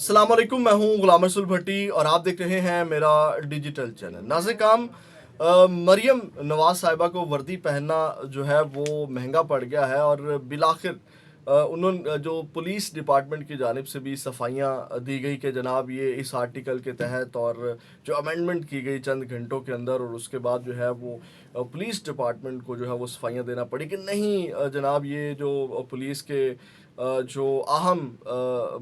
अस्सलाम वालेकुम, मैं हूं गुलाम रसूल भट्टी और आप देख रहे हैं मेरा डिजिटल चैनल। नाज़े काम, मरियम नवाज साहिबा को वर्दी पहनना जो है वो महंगा पड़ गया है और बिलाखिर उन्होंने जो पुलिस डिपार्टमेंट की जानिब से भी सफाइयाँ दी गई कि जनाब ये इस आर्टिकल के तहत और जो अमेंडमेंट की गई चंद घंटों के अंदर, और उसके बाद जो है वो पुलिस डिपार्टमेंट को जो है वो सफाइयाँ देना पड़ी कि नहीं जनाब, ये जो पुलिस के जो अहम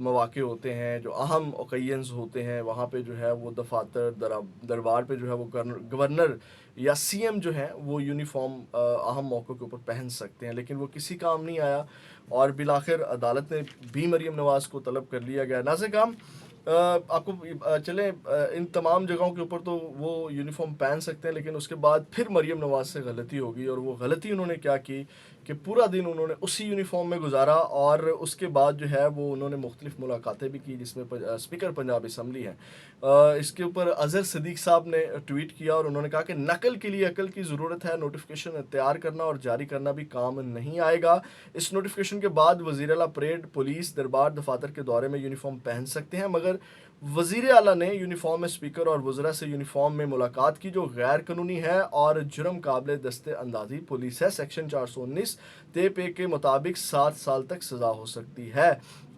मौक़े होते हैं, जो अहम ओकेजन्स होते हैं, वहाँ पे जो है वो दफातर दरबार पे जो है वो गवर्नर या सीएम जो है वो यूनिफॉर्म अहम मौक़ों के ऊपर पहन सकते हैं, लेकिन वो किसी काम नहीं आया और बिलाखिर अदालत ने भी मरीम नवाज़ को तलब कर लिया गया। नाज़े काम, आपको चलें इन तमाम जगहों के ऊपर तो वो यूनिफॉर्म पहन सकते हैं, लेकिन उसके बाद फिर मरीम नवाज़ से गलती हो गई और वो गलती उन्होंने क्या की कि पूरा दिन उन्होंने उसी यूनिफॉर्म में गुजारा और उसके बाद जो है वो उन्होंने मुख्तलिफ मुलाकातें भी की, जिसमें स्पीकर पंजाब असम्बली हैं। इसके ऊपर अज़हर सदीक साहब ने ट्वीट किया और उन्होंने कहा कि नकल के लिए अकल की ज़रूरत है, नोटिफिकेशन तैयार करना और जारी करना भी काम नहीं आएगा। इस नोटिफिकेशन के बाद वज़ीर आला परेड, पुलिस, दरबार, दफातर के दौरे में यूनिफॉर्म पहन सकते हैं, मगर वज़ीर आला ने यूनिफॉर्म में स्पीकर और वज़रा से यूनिफॉर्म में मुलाकात की, जो गैर कानूनी है और जुर्म काबिल दस्ते अंदाजी पुलिस है। सेक्शन 419 ते पे के मुताबिक 7 साल तक सज़ा हो सकती है।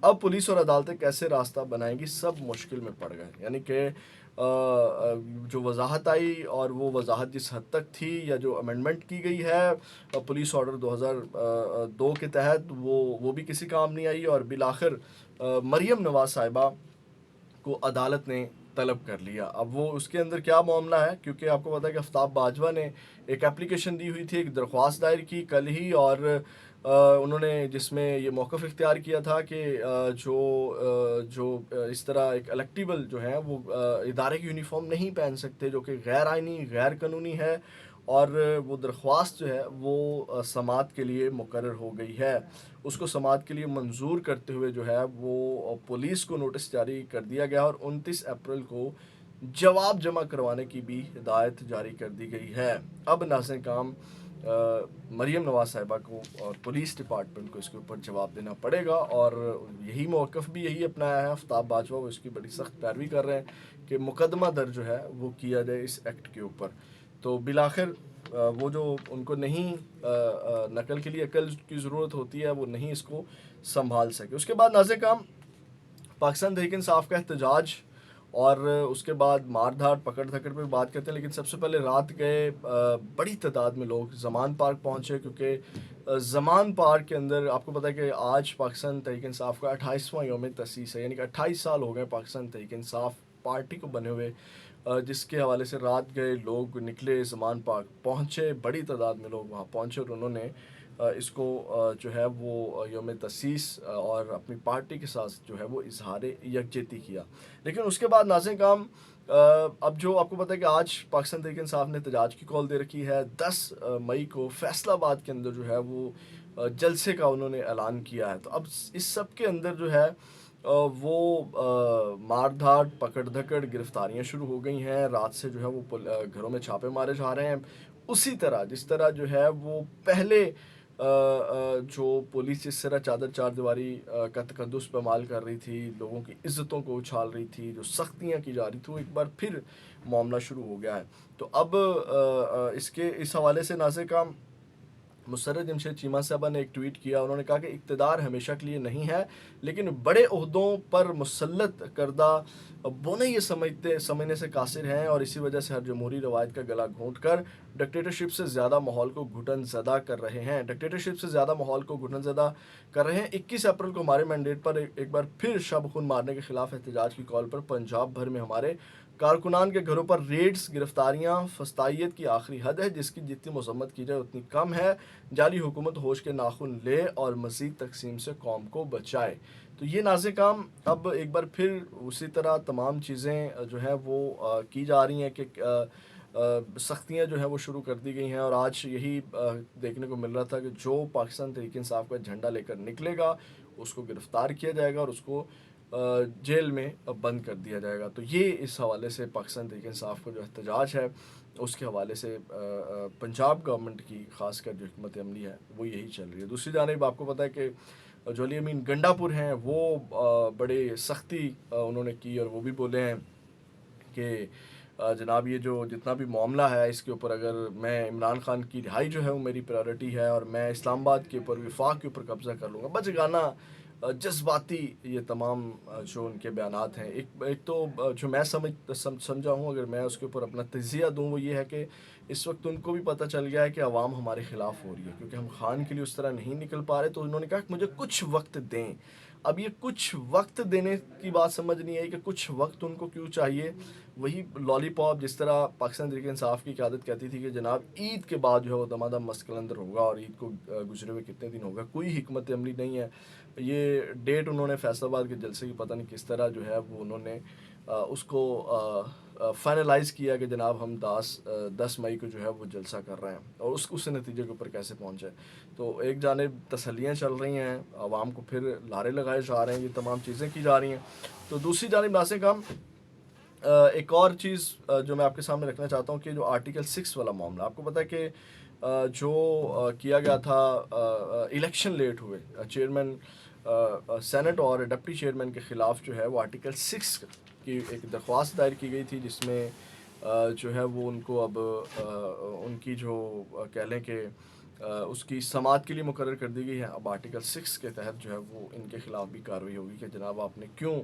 अब पुलिस और अदालतें कैसे रास्ता बनाएंगी, सब मुश्किल में पड़ गए। यानी कि जो वजाहत आई और वो वजाहत जिस हद तक थी या जो अमेंडमेंट की गई है पुलिस ऑर्डर 2002 के तहत, वो भी किसी काम नहीं आई और बिलाखिर मरियम नवाज साहिबा को अदालत ने तलब कर लिया। अब वो उसके अंदर क्या मामला है, क्योंकि आपको पता है कि आफ्ताब बाजवा ने एक एप्लीकेशन दी हुई थी, एक दरख्वास्त दायर की कल ही, और उन्होंने जिसमें ये मौक़िफ़ इख्तियार किया था कि जो इस तरह एक इलेक्टिबल जो है वो इदारे की यूनिफॉर्म नहीं पहन सकते, जो कि गैर आइनी गैर कानूनी है, और वो दरख्वास्त जो है वो समाअत के लिए मुकर्रर हो गई है। उसको समाअत के लिए मंजूर करते हुए जो है वो पुलिस को नोटिस जारी कर दिया गया और 29 अप्रैल को जवाब जमा करवाने की भी हिदायत जारी कर दी गई है। अब नाज़िर काम, मरियम नवाज साहिबा को और पुलिस डिपार्टमेंट को इसके ऊपर जवाब देना पड़ेगा और यही मौक़िफ़ भी यही अपनाया है आफ्ताब बाजवा। वो इसकी बड़ी सख्त पैरवी कर रहे हैं कि मुकदमा दर्ज जो है वो किया जाए इस एक्ट के ऊपर। तो बिलाखिर वो जो उनको नहीं नकल के लिए अकल की ज़रूरत होती है, वो नहीं इसको संभाल सके। उसके बाद नाज़िर काम, पाकिस्तान तहरीक इंसाफ का एहतजाज और उसके बाद मार धाड़ पकड़ धकड़ पे बात करते हैं, लेकिन सबसे पहले रात गए बड़ी तादाद में लोग ज़मान पार्क पहुँचे, क्योंकि ज़मान पार्क के अंदर आपको पता है कि आज पाकिस्तान तहरीक इंसाफ का 28वां यौम तसीस है, यानी कि 28 साल हो गए पाकिस्तान तहरीक इंसाफ पार्टी को बने हुए, जिसके हवाले से रात गए लोग निकले, ज़मान पार्क पहुँचे, बड़ी तादाद में लोग वहाँ पहुँचे और उन्होंने इसको जो है वो यौम तसीस और अपनी पार्टी के साथ जो है वो इजहार यकजहती किया। लेकिन उसके बाद नाज़िर काम, अब जो आपको पता है कि आज पाकिस्तान तहरीक इंसाफ ने एहतजाज की कॉल दे रखी है। 10 मई को फैसलाबाद के अंदर जो है वो जलसे का उन्होंने ऐलान किया है। तो अब इस सब के अंदर जो है वो मार धाड़ पकड़ धकड़ गिरफ्तारियाँ शुरू हो गई हैं। रात से जो है वो घरों में छापे मारे जा रहे हैं, उसी तरह जिस तरह जो है वो पहले जो पुलिस जिस तरह चादर चारदीवारी का तकद्दुस इस्तेमाल कर रही थी, लोगों की इज़्ज़तों को उछाल रही थी, जो सख्तियाँ की जा रही थी, वो एक बार फिर मामला शुरू हो गया है। तो अब इसके इस हवाले से नाज़िर का मुसर्रत जमशेद चीमा साहबा ने एक ट्वीट किया। उन्होंने कहा कि इक़्तिदार हमेशा के लिए नहीं है, लेकिन बड़े ओहदों पर मुसल्लत करदा बोने ये समझने से कासिर हैं और इसी वजह से हर जमहूरी रवायत का गला घोंट कर डिक्टेटरशिप से ज़्यादा माहौल को घुटन ज़दा कर रहे हैं। डिक्टेटरशिप से ज़्यादा माहौल को घुटन ज़दा कर रहे हैं। 21 अप्रैल को हमारे मैंडेट पर एक बार फिर शब खून मारने के खिलाफ एहतजाज की कॉल पर पंजाब भर में हमारे कारकुनान के घरों पर रेड्स, गिरफ्तारियाँ, फस्तायत की आखिरी हद है, जिसकी जितनी मजम्मत की जाए उतनी कम है। जाली हुकूमत होश के नाखून ले और मज़ीद तकसीम से कौम को बचाए। तो ये नाज़िर काम, अब एक बार फिर उसी तरह तमाम चीज़ें जो हैं वो की जा रही हैं कि सख्तियाँ जो हैं वो शुरू कर दी गई हैं और आज यही देखने को मिल रहा था कि जो पाकिस्तान तहरीक इंसाफ का झंडा लेकर निकलेगा उसको गिरफ़्तार किया जाएगा और उसको जेल में बंद कर दिया जाएगा। तो ये इस हवाले से पाकिस्तान तहरीक इंसाफ का जो एहतजाज है उसके हवाले से पंजाब गवर्नमेंट की ख़ासकर जो हिकमत अमली है वो यही चल रही है। दूसरी जानिब आपको पता है कि जो अली अमीन गंडापुर हैं वो बड़े सख्ती उन्होंने की और वो भी बोले हैं कि जनाब ये जो जितना भी मामला है इसके ऊपर अगर मैं इमरान खान की रिहाई जो है वो मेरी प्रायोरिटी है और मैं इस्लामाबाद के ऊपर विफाक के ऊपर कब्ज़ा कर लूँगा बचगाना जज्बाती ये तमाम जो उनके बयानात हैं एक एक तो जो मैं समझा हूँ अगर मैं उसके ऊपर अपना तजिया दूँ वो ये है कि इस वक्त उनको भी पता चल गया है कि आवाम हमारे ख़िलाफ़ हो रही है क्योंकि हम खान के लिए उस तरह नहीं निकल पा रहे तो उन्होंने कहा कि मुझे कुछ वक्त दें। अब ये कुछ वक्त देने की बात समझ नहीं आई कि कुछ वक्त उनको क्यों चाहिए। वही लॉलीपॉप जिस तरह पाकिस्तान तहरीक इंसाफ की क़यादत कहती थी कि जनाब ईद के बाद जो है वो दमादम मस्कलंदर होगा और ईद को गुजरे हुए कितने दिन होगा कोई हिकमत अमली नहीं है। ये डेट उन्होंने फैसलाबाद के जलसे की पता नहीं किस तरह जो है वो उन्होंने उसको फाइनलाइज़ किया कि जनाब हम 10 मई को जो है वो जलसा कर रहे हैं और उस नतीजे के ऊपर कैसे पहुँचे। तो एक जानिब तसल्लियाँ चल रही हैं आवाम को फिर लारे लगाए जा रहे हैं ये तमाम चीज़ें की जा रही हैं। तो दूसरी जानिब नासिर काम एक और चीज़ जो मैं आपके सामने रखना चाहता हूँ कि जो आर्टिकल 6 वाला मामला आपको पता है कि जो किया गया था इलेक्शन लेट हुए चेयरमैन सेनेट और डिप्टी चेयरमैन के ख़िलाफ़ जो है वो आर्टिकल 6 की एक दरख्वास्त दायर की गई थी जिसमें जो है वो उनको अब उनकी जो कह लें कि उसकी समाअत के लिए मुकर्रर कर दी गई है। अब आर्टिकल 6 के तहत जो है वो इनके ख़िलाफ़ भी कार्रवाई होगी कि जनाब आपने क्यों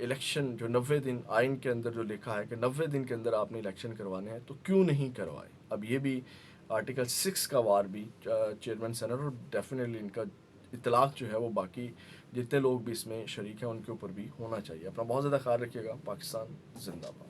इलेक्शन जो 90 दिन आइन के अंदर जो लिखा है कि 90 दिन के अंदर आपने इलेक्शन करवाने हैं तो क्यों नहीं करवाए। अब ये भी आर्टिकल 6 का वार भी चेयरमैन सेनेट और डेफिनेटली इनका इतलाक़ जो है वो बाकी जितने लोग भी इसमें शरीक हैं उनके ऊपर भी होना चाहिए। अपना बहुत ज़्यादा ख्याल रखिएगा। पाकिस्तान जिंदाबाद।